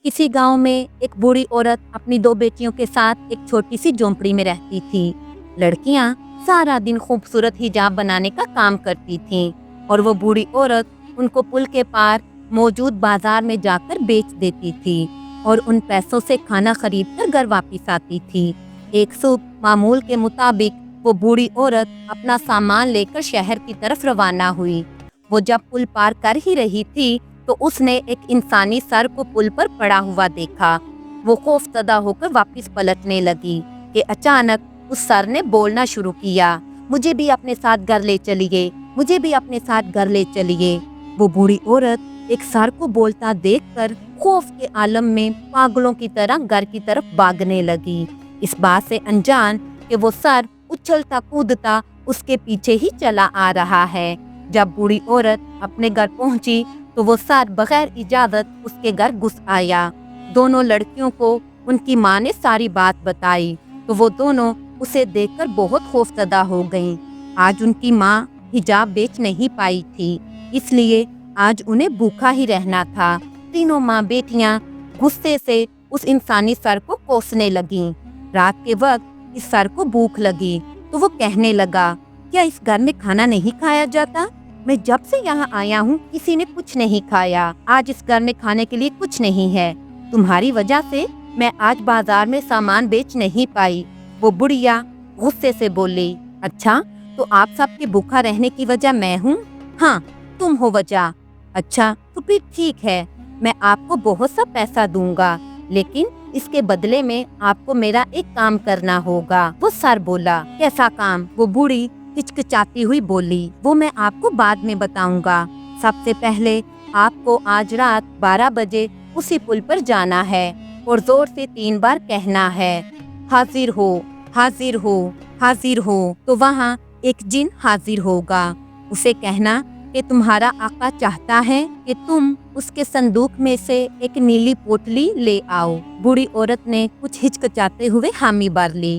किसी गांव में एक बूढ़ी औरत अपनी दो बेटियों के साथ एक छोटी सी झोंपड़ी में रहती थी। लड़कियां सारा दिन खूबसूरत हिजाब बनाने का काम करती थीं और वो बूढ़ी औरत उनको पुल के पार मौजूद बाजार में जाकर बेच देती थी और उन पैसों से खाना खरीद कर घर वापस आती थी। एक सुबह मामूल के मुताबिक वो बूढ़ी औरत अपना सामान लेकर शहर की तरफ रवाना हुई। वो जब पुल पार कर ही रही थी तो उसने एक इंसानी सर को पुल पर पड़ा हुआ देखा। वो खौफजदा होकर वापस पलटने लगी कि अचानक उस सर ने बोलना शुरू किया, मुझे भी अपने साथ घर ले चलिए, मुझे भी अपने साथ घर ले चलिए। वो बूढ़ी औरत एक सर को बोलता देखकर खौफ के आलम में पागलों की तरह घर की तरफ भागने लगी, इस बात से अनजान कि वो सर उछलता कूदता उसके पीछे ही चला आ रहा है। जब बूढ़ी औरत अपने घर पहुंची तो वो सर बगैर इजाजत उसके घर घुस आया। दोनों लड़कियों को उनकी माँ ने सारी बात बताई तो वो दोनों उसे देखकर बहुत खौफजदा हो गईं। आज उनकी माँ हिजाब बेच नहीं पाई थी, इसलिए आज उन्हें भूखा ही रहना था। तीनों माँ बेटियां गुस्से से उस इंसानी सर को कोसने लगीं। रात के वक्त इस सर को भूख लगी तो वो कहने लगा, क्या इस घर में खाना नहीं खाया जाता? मैं जब से यहाँ आया हूँ किसी ने कुछ नहीं खाया। आज इस घर में खाने के लिए कुछ नहीं है। तुम्हारी वजह से मैं आज बाजार में सामान बेच नहीं पाई। वो बुढ़िया गुस्से से बोली, अच्छा तो आप सबके भूखा रहने की वजह मैं हूँ? हाँ, तुम हो वजह। अच्छा तो फिर ठीक है, मैं आपको बहुत सा पैसा दूंगा, लेकिन इसके बदले में आपको मेरा एक काम करना होगा। वो सर बोला, कैसा काम? वो बूढ़ी हिचकिचाती हुई बोली, वो मैं आपको बाद में बताऊंगा। सबसे पहले आपको आज रात 12 बजे उसी पुल पर जाना है और जोर से 3 बार कहना है, हाजिर हो, हाजिर हो, हाजिर हो। तो वहाँ एक जिन हाजिर होगा। उसे कहना कि तुम्हारा आका चाहता है कि तुम उसके संदूक में से एक नीली पोटली ले आओ। बूढ़ी औरत ने कुछ हिचकिचाते हुए हामी भर ली।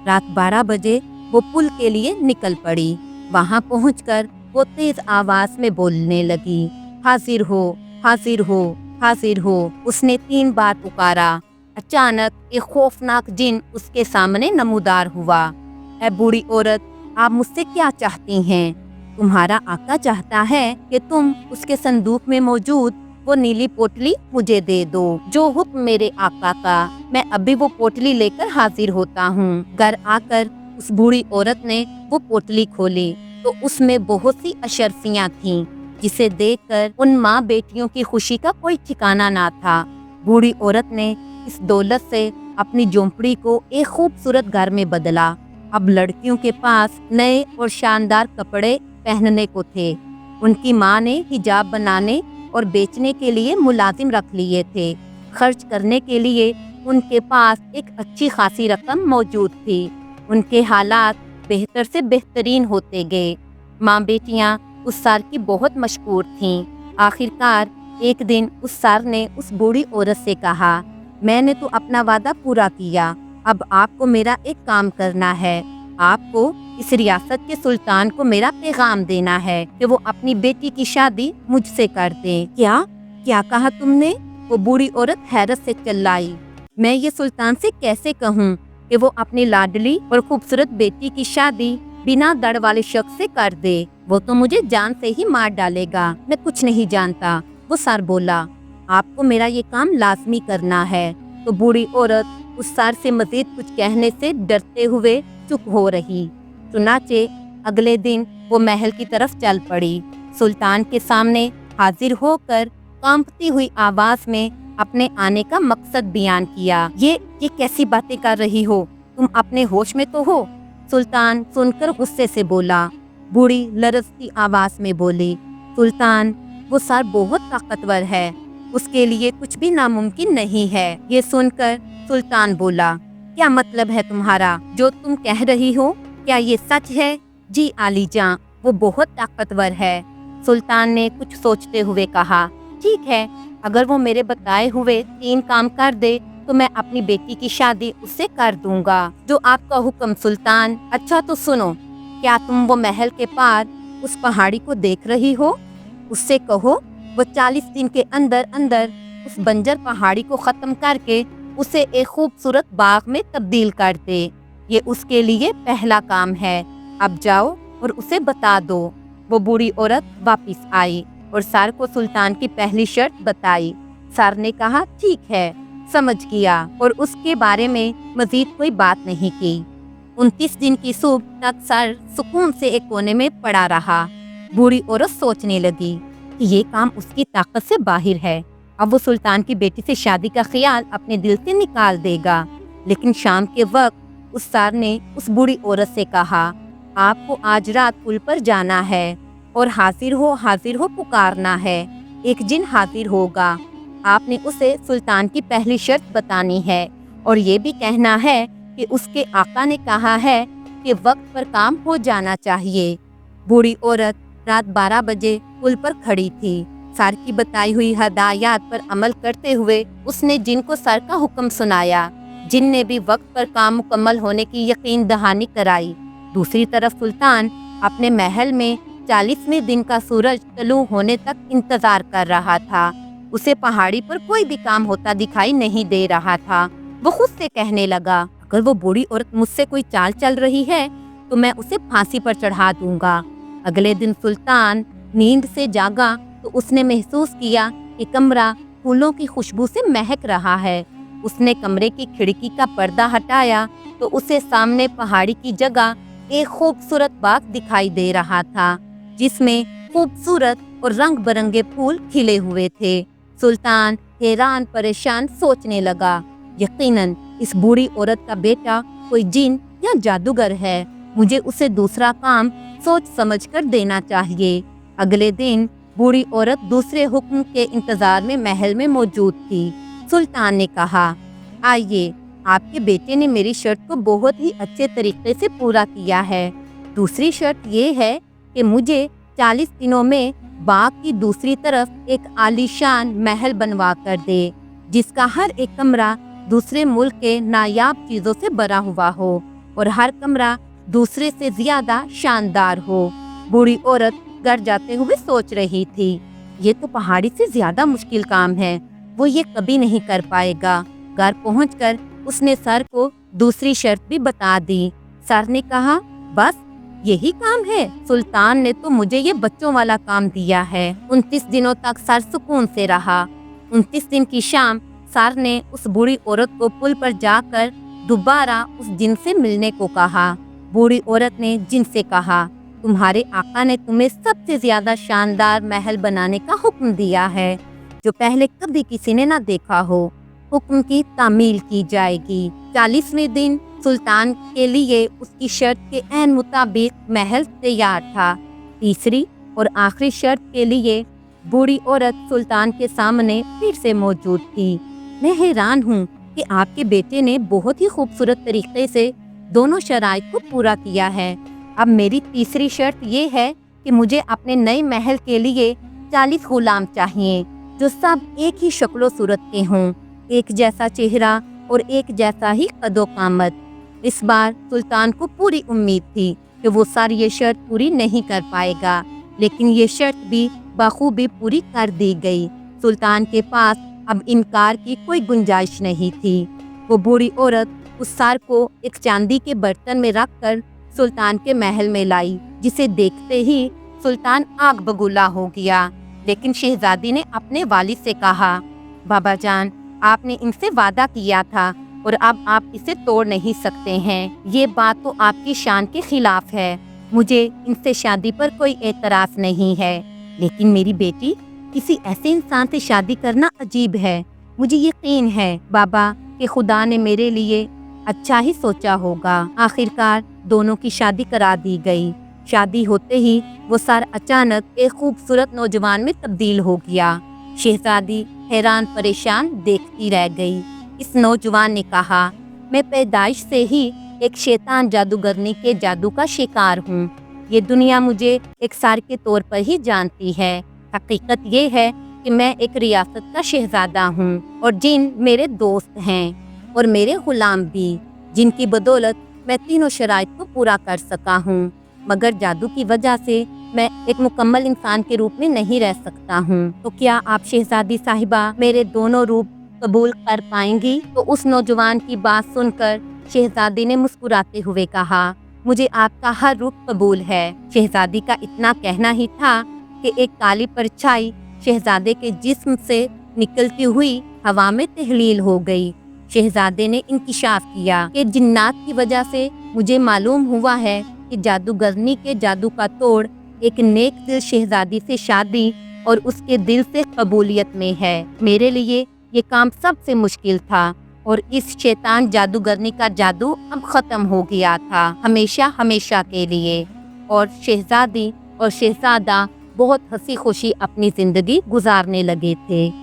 रात 12 बजे वो पुल के लिए निकल पड़ी। वहां पहुंचकर वो तेज आवाज में बोलने लगी, हाजिर हो, हाजिर हो, हाजिर हो। उसने 3 बार पुकारा। अचानक एक खौफनाक जिन उसके सामने नमूदार हुआ। ऐ बूढ़ी औरत, आप मुझसे क्या चाहती हैं? तुम्हारा आका चाहता है कि तुम उसके संदूक में मौजूद वो नीली पोटली मुझे दे दो। जो हुक्म मेरे आका का, मैं अभी वो पोटली लेकर हाजिर होता हूँ। घर आकर उस बूढ़ी औरत ने वो पोटली खोली तो उसमें बहुत सी अशर्फियां थीं, जिसे देखकर उन माँ बेटियों की खुशी का कोई ठिकाना ना था। बूढ़ी औरत ने इस दौलत से अपनी झोंपड़ी को एक खूबसूरत घर में बदला। अब लड़कियों के पास नए और शानदार कपड़े पहनने को थे। उनकी माँ ने हिजाब बनाने और बेचने के लिए मुलाजिम रख लिए थे। खर्च करने के लिए उनके पास एक अच्छी खासी रकम मौजूद थी। उनके हालात बेहतर से बेहतरीन होते गए। माँ बेटियाँ उस सर की बहुत मशहूर थीं। आखिरकार एक दिन उस सर ने उस बूढ़ी औरत से कहा, मैंने तो अपना वादा पूरा किया, अब आपको मेरा एक काम करना है। आपको इस रियासत के सुल्तान को मेरा पैगाम देना है कि वो अपनी बेटी की शादी मुझसे कर दें। क्या क्या कहा तुमने? वो बूढ़ी औरत हैरत से चिल्लाई, मैं ये सुल्तान से कैसे कहूँ कि वो अपनी लाडली और खूबसूरत बेटी की शादी बिना दड़ वाले शख्स से कर दे? वो तो मुझे जान से ही मार डालेगा। मैं कुछ नहीं जानता। वो सर बोला, आपको मेरा ये काम लाजमी करना है। तो बूढ़ी औरत उस सर से मजीद कुछ कहने से डरते हुए चुप हो रही। चुनाचे अगले दिन वो महल की तरफ चल पड़ी। सुल्तान के सामने हाजिर होकर कांपती हुई आवाज में अपने आने का मकसद बयान किया। ये कैसी बातें कर रही हो? तुम अपने होश में तो हो? सुल्तान सुनकर गुस्से से बोला। बूढ़ी लरजती आवाज में बोली, सुल्तान, वो सर बहुत ताकतवर है, उसके लिए कुछ भी नामुमकिन नहीं है। ये सुनकर सुल्तान बोला, क्या मतलब है तुम्हारा जो तुम कह रही हो? क्या ये सच है? जी आली जां, वो बहुत ताकतवर है। सुल्तान ने कुछ सोचते हुए कहा, ठीक है, अगर वो मेरे बताए हुए 3 काम कर दे तो मैं अपनी बेटी की शादी उससे कर दूंगा। जो आपका हुक्म सुल्तान। अच्छा तो सुनो, क्या तुम वो महल के पार उस पहाड़ी को देख रही हो? उससे कहो वो 40 दिन के अंदर अंदर उस बंजर पहाड़ी को खत्म करके उसे एक खूबसूरत बाग में तब्दील कर दे। ये उसके लिए पहला काम है। अब जाओ और उसे बता दो। वो बूढ़ी औरत वापस आई और सर को सुल्तान की पहली शर्त बताई। सर ने कहा ठीक है, समझ गया, और उसके बारे में मजीद कोई बात नहीं की। 29 दिन की सुबह तक सर सुकून से एक कोने में पड़ा रहा। बूढ़ी औरत सोचने लगी कि ये काम उसकी ताकत से बाहर है। अब वो सुल्तान की बेटी से शादी का ख्याल अपने दिल से निकाल देगा। लेकिन शाम के वक्त उस सर ने उस बूढ़ी औरत से कहा, आपको आज रात पुल पर जाना है और हाजिर हो पुकारना है। एक जिन हाजिर होगा। आपने उसे सुल्तान की पहली शर्त बतानी है और ये भी कहना है कि उसके आका ने कहा है कि वक्त पर काम हो जाना चाहिए। बूढ़ी औरत रात 12 बजे पुल पर खड़ी थी। सर की बताई हुई हदायत पर अमल करते हुए उसने जिन को सर का हुक्म सुनाया। जिन ने भी वक्त पर काम मुकम्मल होने की यकीन दहानी कराई। दूसरी तरफ सुल्तान अपने महल में 40वें दिन का सूरज तलू होने तक इंतजार कर रहा था। उसे पहाड़ी पर कोई भी काम होता दिखाई नहीं दे रहा था। वो खुद से कहने लगा, अगर वो बूढ़ी औरत मुझसे कोई चाल चल रही है तो मैं उसे फांसी पर चढ़ा दूंगा। अगले दिन सुल्तान नींद से जागा तो उसने महसूस किया कि कमरा फूलों की खुशबू से महक रहा है। उसने कमरे की खिड़की का पर्दा हटाया तो उसे सामने पहाड़ी की जगह एक खूबसूरत बाग दिखाई दे रहा था, जिसमें खूबसूरत और रंग बिरंगे फूल खिले हुए थे। सुल्तान हैरान परेशान सोचने लगा, यकीनन इस बूढ़ी औरत का बेटा कोई जिन या जादूगर है। मुझे उसे दूसरा काम सोच समझकर देना चाहिए। अगले दिन बूढ़ी औरत दूसरे हुक्म के इंतजार में महल में मौजूद थी। सुल्तान ने कहा, आइए, आपके बेटे ने मेरी शर्त को बहुत ही अच्छे तरीके से पूरा किया है। दूसरी शर्त ये है कि मुझे 40 दिनों में बाग की दूसरी तरफ एक आलीशान महल बनवा कर दे, जिसका हर एक कमरा दूसरे मुल्क के नायाब चीजों से भरा हुआ हो और हर कमरा दूसरे से ज्यादा शानदार हो। बूढ़ी औरत घर जाते हुए सोच रही थी, ये तो पहाड़ी से ज्यादा मुश्किल काम है, वो ये कभी नहीं कर पाएगा। घर पहुंचकर उसने सर को दूसरी शर्त भी बता दी। सर ने कहा, बस यही काम है? सुल्तान ने तो मुझे ये बच्चों वाला काम दिया है। 29 दिनों तक सर सुकून से रहा। 29 दिन की शाम सर ने उस बूढ़ी औरत को पुल पर जाकर दोबारा उस जिन से मिलने को कहा। बूढ़ी औरत ने जिन से कहा, तुम्हारे आका ने तुम्हें सबसे ज्यादा शानदार महल बनाने का हुक्म दिया है, जो पहले कभी किसी ने ना देखा हो। हुक्म की तामील की जाएगी। 40वें दिन सुल्तान के लिए उसकी शर्त के ऐन मुताबिक महल तैयार था। तीसरी और आखिरी शर्त के लिए बूढ़ी औरत सुल्तान के सामने फिर से मौजूद थी। मैं हैरान हूँ कि आपके बेटे ने बहुत ही खूबसूरत तरीके से दोनों शराइत को पूरा किया है। अब मेरी तीसरी शर्त ये है कि मुझे अपने नए महल के लिए 40 गुलाम चाहिए, जो सब एक ही शक्लो सूरत के हों, एक जैसा चेहरा और एक जैसा ही कदो कामत। इस बार सुल्तान को पूरी उम्मीद थी कि वो सर ये शर्त पूरी नहीं कर पाएगा, लेकिन ये शर्त भी बखूबी पूरी कर दी गई। सुल्तान के पास अब इनकार की कोई गुंजाइश नहीं थी। वो बूढ़ी औरत उस सर को एक चांदी के बर्तन में रखकर सुल्तान के महल में लाई, जिसे देखते ही सुल्तान आग बगुला हो गया। लेकिन शहजादी ने अपने वालिद से कहा, बाबा जान, आपने इनसे वादा किया था और अब आप इसे तोड़ नहीं सकते हैं। ये बात तो आपकी शान के खिलाफ है। मुझे इनसे शादी पर कोई एतराज नहीं है, लेकिन मेरी बेटी, किसी ऐसे इंसान से शादी करना अजीब है। मुझे यकीन है बाबा कि खुदा ने मेरे लिए अच्छा ही सोचा होगा। आखिरकार दोनों की शादी करा दी गई। शादी होते ही वो सर अचानक एक खूबसूरत नौजवान में तब्दील हो गया। शहजादी हैरान परेशान देखती रह गई। इस नौजवान ने कहा, मैं पैदाइश से ही एक शैतान जादूगरनी के जादू का शिकार हूँ। ये दुनिया मुझे एक सर के तौर पर ही जानती है। हकीकत ये है कि मैं एक रियासत का शहजादा हूँ और जिन मेरे दोस्त हैं और मेरे गुलाम भी, जिनकी बदौलत मैं तीनों शराइत को पूरा कर सका हूँ। मगर जादू की वजह से मैं एक मुकम्मल इंसान के रूप में नहीं रह सकता हूँ। तो क्या आप शहजादी साहिबा मेरे दोनों रूप कबूल कर पाएंगी? तो उस नौजवान की बात सुनकर शहजादी ने मुस्कुराते हुए कहा, मुझे आपका हर रूप कबूल है। शहजादी का इतना कहना ही था कि एक काली परछाई शहजादे के जिस्म से निकलती हुई हवा में तहलील हो गई। शहजादे ने इंकिशाफ किया कि जिन्नात की वजह से मुझे मालूम हुआ है कि जादूगरनी के जादू का तोड़ एक नेक दिल शहजादी से शादी और उसके दिल से कबूलियत में है। मेरे लिए ये काम सबसे मुश्किल था और इस शैतान जादूगरनी का जादू अब ख़त्म हो गया था, हमेशा हमेशा के लिए। और शहजादी और शहजादा बहुत हंसी खुशी अपनी ज़िंदगी गुजारने लगे थे।